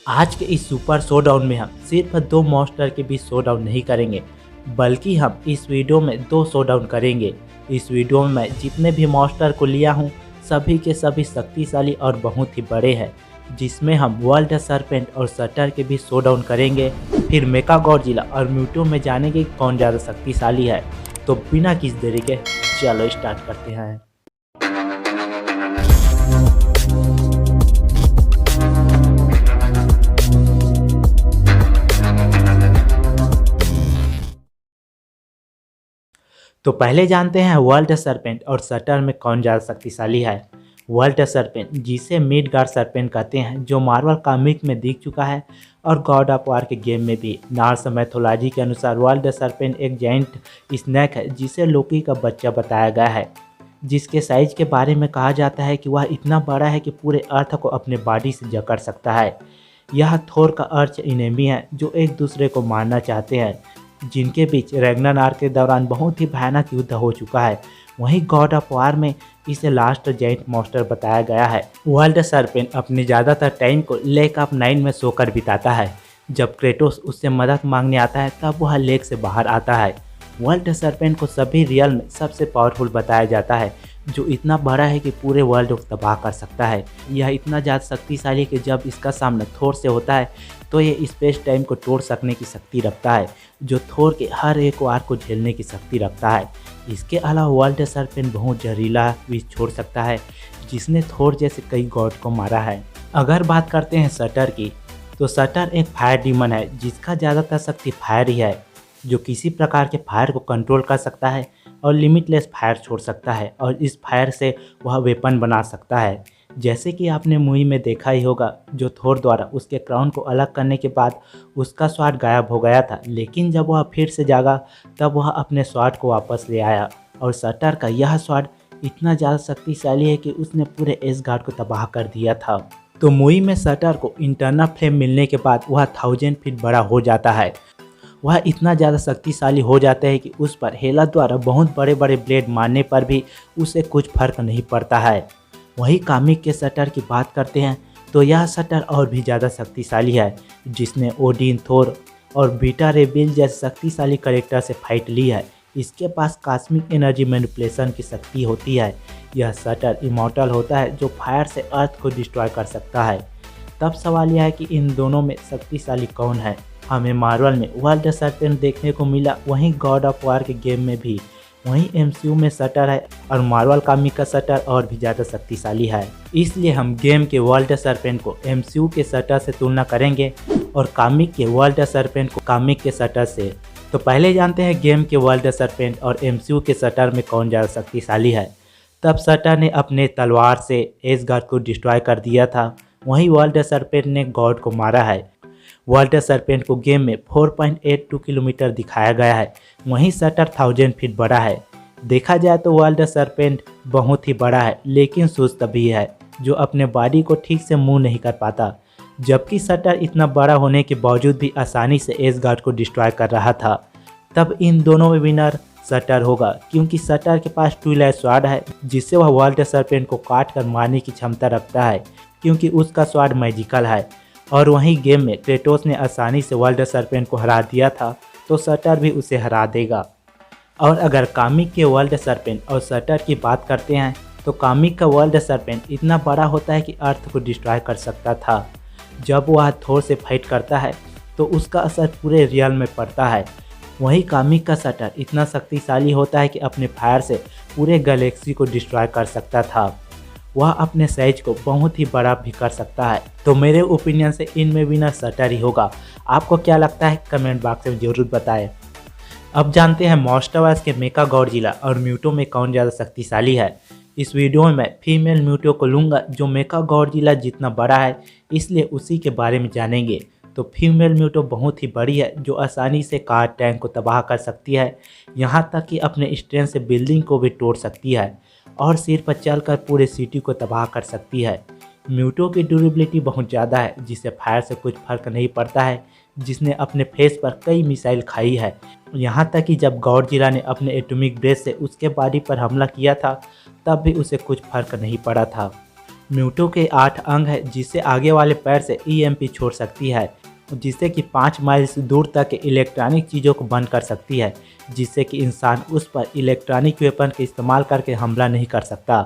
आज के इस सुपर शोडाउन में हम सिर्फ 2 मॉन्स्टर के बीच शोडाउन नहीं करेंगे, बल्कि हम इस वीडियो में 2 शोडाउन करेंगे। इस वीडियो में मैं जितने भी मॉन्स्टर को लिया हूँ सभी के सभी शक्तिशाली और बहुत ही बड़े हैं, जिसमें हम वर्ल्ड सरपेंट और शटर के बीच शोडाउन करेंगे। फिर मेका गॉडजिला और म्यूटो में जानेंगे कौन ज़्यादा शक्तिशाली है। तो बिना किसी देरी के चलो स्टार्ट करते हैं। तो पहले जानते हैं वर्ल्ड सरपेंट और शटर में कौन ज़्यादा शक्तिशाली है। वर्ल्ड सरपेंट, जिसे मिडगार्ड सरपेंट कहते हैं, जो मार्वल कॉमिक में दिख चुका है और गॉड ऑफ वार के गेम में भी। नॉर्स मैथोलॉजी के अनुसार वर्ल्ड सरपेंट एक जायंट स्नेक है जिसे लोकी का बच्चा बताया गया है, जिसके साइज के बारे में कहा जाता है कि वह इतना बड़ा है कि पूरे अर्थ को अपने बॉडी से जकड़ सकता है। यह थोर का अर्च इनेमी है जो एक दूसरे को मारना चाहते हैं, जिनके बीच रैग्नारॉक के दौरान बहुत ही भयानक युद्ध हो चुका है। वहीं गॉड ऑफ वार में इसे लास्ट जायंट मॉन्स्टर बताया गया है। वर्ल्ड सरपेंट अपने ज़्यादातर टाइम को लेक ऑफ नाइन में सोकर बिताता है। जब क्रेटोस उससे मदद मांगने आता है तब वह लेक से बाहर आता है। वर्ल्ड सरपेंट को सभी रियल में सबसे पावरफुल बताया जाता है, जो इतना बड़ा है कि पूरे वर्ल्ड को तबाह कर सकता है। यह इतना ज़्यादा शक्तिशाली है कि जब इसका सामना थोर से होता है तो ये स्पेस टाइम को तोड़ सकने की शक्ति रखता है, जो थोर के हर एक वार को झेलने की शक्ति रखता है। इसके अलावा वर्ल्ड सरपेंट बहुत जहरीला विष छोड़ सकता है, जिसने थोर जैसे कई गॉड को मारा है। अगर बात करते हैं शटर की, तो शटर एक फायर डीमन है जिसका ज़्यादातर शक्ति फायर ही है, जो किसी प्रकार के फायर को कंट्रोल कर सकता है और लिमिटलेस फायर छोड़ सकता है, और इस फायर से वह वेपन बना सकता है। जैसे कि आपने मूवी में देखा ही होगा, जो थोर द्वारा उसके क्राउन को अलग करने के बाद उसका स्वाड गायब हो गया था, लेकिन जब वह फिर से जागा तब वह अपने स्वाड को वापस ले आया। और शटर का यह स्वाड इतना ज़्यादा शक्तिशाली है कि उसने पूरे एसगार्ड को तबाह कर दिया था। तो मूवी में शटर को इंटरनल फ्लेम मिलने के बाद वह 1000 फीट बड़ा हो जाता है। वह इतना ज़्यादा शक्तिशाली हो जाता है कि उस पर हेला द्वारा बहुत बड़े बड़े ब्लेड मारने पर भी उसे कुछ फर्क नहीं पड़ता है। वही कॉमिक के शटर की बात करते हैं तो यह शटर और भी ज़्यादा शक्तिशाली है, जिसने ओडिन, थोर और बीटा रेबिल जैसे शक्तिशाली कैरेक्टर से फाइट ली है। इसके पास कॉस्मिक एनर्जी मैनिपुलेशन की शक्ति होती है। यह शटर इमॉर्टल होता है, जो फायर से अर्थ को डिस्ट्रॉय कर सकता है। तब सवाल यह है कि इन दोनों में शक्तिशाली कौन है। हमें मार्वल में वर्ल्ड सरपेंट देखने को मिला, वहीं गॉड ऑफ वार के गेम में भी। वहीं एमसीयू में शटर है और मार्वल कॉमिक का शटर और भी ज़्यादा शक्तिशाली है। इसलिए हम गेम के वर्ल्ड सरपेंट को एमसीयू के शटर से तुलना करेंगे और कॉमिक के वर्ल्ड सरपेंट को कॉमिक के शटर से। तो पहले जानते हैं गेम के वर्ल्ड सरपेंट और एमसीयू के शटर में कौन ज़्यादा शक्तिशाली है। तब शटर ने अपने तलवार से एसगार्ड को डिस्ट्रॉय कर दिया था, वहीं वर्ल्ड सरपेंट ने गॉड को मारा है। वर्ल्ड सरपेंट को गेम में 4.82 किलोमीटर दिखाया गया है, वहीं शटर 1000 फीट बड़ा है। देखा जाए तो वर्ल्ड सरपेंट बहुत ही बड़ा है, लेकिन सुस्त भी है, जो अपने बॉडी को ठीक से मूव नहीं कर पाता, जबकि शटर इतना बड़ा होने के बावजूद भी आसानी से एसगार्ड को डिस्ट्रॉय कर रहा था। तब इन दोनों में विनर शटर होगा, क्योंकि शटर के पास ट्विलाइट स्वॉर्ड है, जिससे वह वर्ल्ड सरपेंट को काट कर मारने की क्षमता रखता है, क्योंकि उसका स्वॉर्ड मैजिकल है। और वहीं गेम में क्रेटोस ने आसानी से वर्ल्ड सरपेंट को हरा दिया था, तो शटर भी उसे हरा देगा। और अगर कॉमिक के वर्ल्ड सरपेंट और शटर की बात करते हैं, तो कॉमिक का वर्ल्ड सरपेंट इतना बड़ा होता है कि अर्थ को डिस्ट्रॉय कर सकता था। जब वह थोर से फाइट करता है तो उसका असर पूरे रियल में पड़ता है। वहीं कॉमिक का शटर इतना शक्तिशाली होता है कि अपने फायर से पूरे गैलेक्सी को डिस्ट्रॉय कर सकता था। वह अपने साइज को बहुत ही बड़ा भी कर सकता है। तो मेरे ओपिनियन से इनमें विनर शटर ही होगा। आपको क्या लगता है कमेंट बॉक्स में जरूर बताएं। अब जानते हैं मॉन्स्टरवर्स के मेका गॉडजिला और म्यूटो में कौन ज़्यादा शक्तिशाली है। इस वीडियो में मैं फीमेल म्यूटो को लूँगा, जो मेका गॉडजिला जितना बड़ा है, इसलिए उसी के बारे में जानेंगे। तो फीमेल म्यूटो बहुत ही बड़ी है, जो आसानी से कार टैंक को तबाह कर सकती है, यहाँ तक कि अपने स्ट्रेंथ से बिल्डिंग को भी तोड़ सकती है और सिर पर चलकर पूरे सिटी को तबाह कर सकती है। म्यूटो की ड्यूरेबिलिटी बहुत ज़्यादा है, जिससे फायर से कुछ फर्क नहीं पड़ता है, जिसने अपने फेस पर कई मिसाइल खाई है। यहाँ तक कि जब गॉडजिला ने अपने एटॉमिक ब्रेथ से उसके बॉडी पर हमला किया था, तब भी उसे कुछ फर्क नहीं पड़ा था। म्यूटो के 8 अंग है जिससे आगे वाले पैर से ईएमपी छोड़ सकती है, जिससे कि 5 माइल दूर तक इलेक्ट्रॉनिक चीज़ों को बंद कर सकती है, जिससे कि इंसान उस पर इलेक्ट्रॉनिक वेपन का इस्तेमाल करके हमला नहीं कर सकता।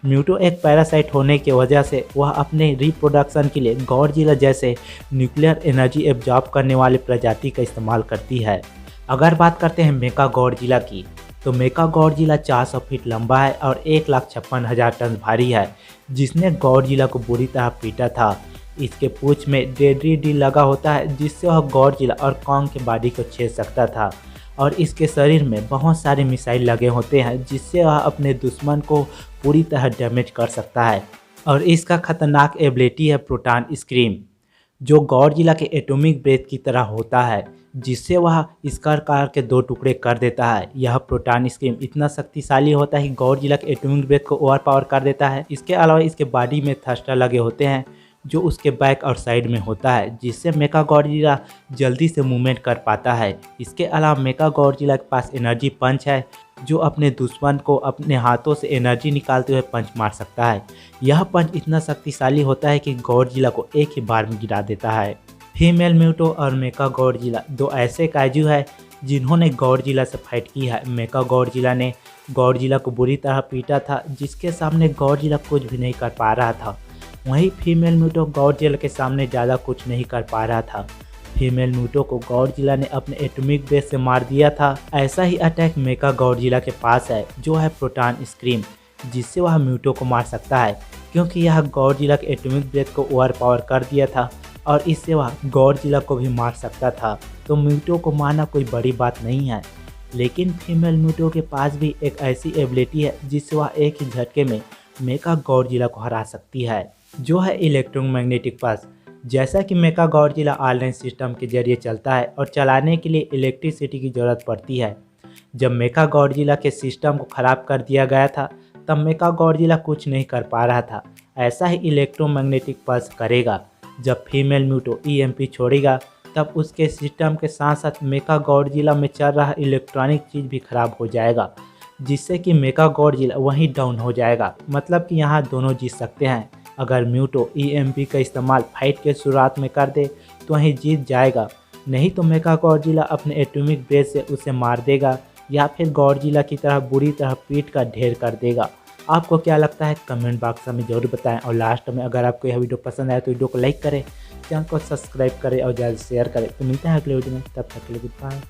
म्यूटो एक पैरासाइट होने की वजह से वह अपने रिप्रोडक्शन के लिए गॉडजिला जैसे न्यूक्लियर एनर्जी एब्जॉर्ब करने वाली प्रजाति का इस्तेमाल करती है। अगर बात करते हैं मेका गॉडजिला की, तो मेका गॉडजिला 400 फीट लंबा है और 1,56,000 टन भारी है, जिसने गॉडजिला को बुरी तरह पीटा था। इसके पूंछ में डेड्री लगा होता है जिससे वह गॉडजिला और कॉन्ग के बॉडी को छेद सकता था, और इसके शरीर में बहुत सारे मिसाइल लगे होते हैं जिससे वह अपने दुश्मन को पूरी तरह डैमेज कर सकता है। और इसका खतरनाक एबिलिटी है प्रोटॉन स्क्रीम, जो गॉडजिला के एटॉमिक ब्रेथ की तरह होता है, जिससे वह इसकार के 2 टुकड़े कर देता है। यह प्रोटॉन स्क्रीम इतना शक्तिशाली होता है कि गॉडजिला के एटॉमिक ब्रेथ को ओवर पावर कर देता है। इसके अलावा इसके बॉडी में थ्रस्टर लगे होते हैं जो उसके बैक और साइड में होता है, जिससे मेका गॉडजिला जल्दी से मूवमेंट कर पाता है। इसके अलावा मेका गॉडजिला के पास एनर्जी पंच है, जो अपने दुश्मन को अपने हाथों से एनर्जी निकालते हुए पंच मार सकता है। यह पंच इतना शक्तिशाली होता है कि गॉडजिला को एक ही बार में गिरा देता है। फीमेल म्यूटो और मेका गॉडजिला 2 ऐसे काइजू है जिन्होंने गॉडजिला से फाइट की है। मेका गॉडजिला ने गॉडजिला को बुरी तरह पीटा था, जिसके सामने गॉडजिला कुछ भी नहीं कर पा रहा था। वहीं फीमेल म्यूटो गॉडजिला के सामने ज़्यादा कुछ नहीं कर पा रहा था। फीमेल म्यूटो को गॉडजिला ने अपने एटॉमिक ब्रेथ से मार दिया था। ऐसा ही अटैक मेका गॉडजिला के पास है, जो है प्रोटॉन स्क्रीम, जिससे वह म्यूटो को मार सकता है, क्योंकि यह गॉडजिला के एटॉमिक ब्रेथ को ओवर पावर कर दिया था और इससे वह गॉडजिला को भी मार सकता था। तो म्यूटो को मारना कोई बड़ी बात नहीं है, लेकिन फीमेल म्यूटो के पास भी एक ऐसी एबिलिटी है जिससे वह एक ही झटके में मेका गॉडजिला को हरा सकती है, जो है इलेक्ट्रोमैग्नेटिक पल्स। जैसा कि मेका गॉडजिला ऑनलाइन सिस्टम के जरिए चलता है और चलाने के लिए इलेक्ट्रिसिटी की ज़रूरत पड़ती है। जब मेका गॉडजिला के सिस्टम को ख़राब कर दिया गया था, तब मेका गॉडजिला कुछ नहीं कर पा रहा था। ऐसा ही इलेक्ट्रोमैग्नेटिक पल्स करेगा। जब फीमेल म्यूटो ईएमपी छोड़ेगा, तब उसके सिस्टम के साथ साथ मेका गॉडजिला में चल रहा इलेक्ट्रॉनिक चीज़ भी ख़राब हो जाएगा, जिससे कि मेका गॉडजिला वहीं डाउन हो जाएगा। मतलब कि यहाँ दोनों जीत सकते हैं। अगर म्यूटो ईएमपी का इस्तेमाल फाइट के शुरुआत में कर दे तो वहीं जीत जाएगा, नहीं तो मेका गॉडजिला अपने एटॉमिक ब्रेथ से उसे मार देगा या फिर गॉडजिला की तरह बुरी तरह पीट का ढेर कर देगा। आपको क्या लगता है कमेंट बॉक्स में ज़रूर बताएं। और लास्ट में अगर आपको यह वीडियो पसंद आए तो वीडियो को लाइक करें, चैनल को सब्सक्राइब करें और ज़्यादा शेयर करें। तो मिलते हैं अगले वीडियो में, तब तक के लिए गुड बाय।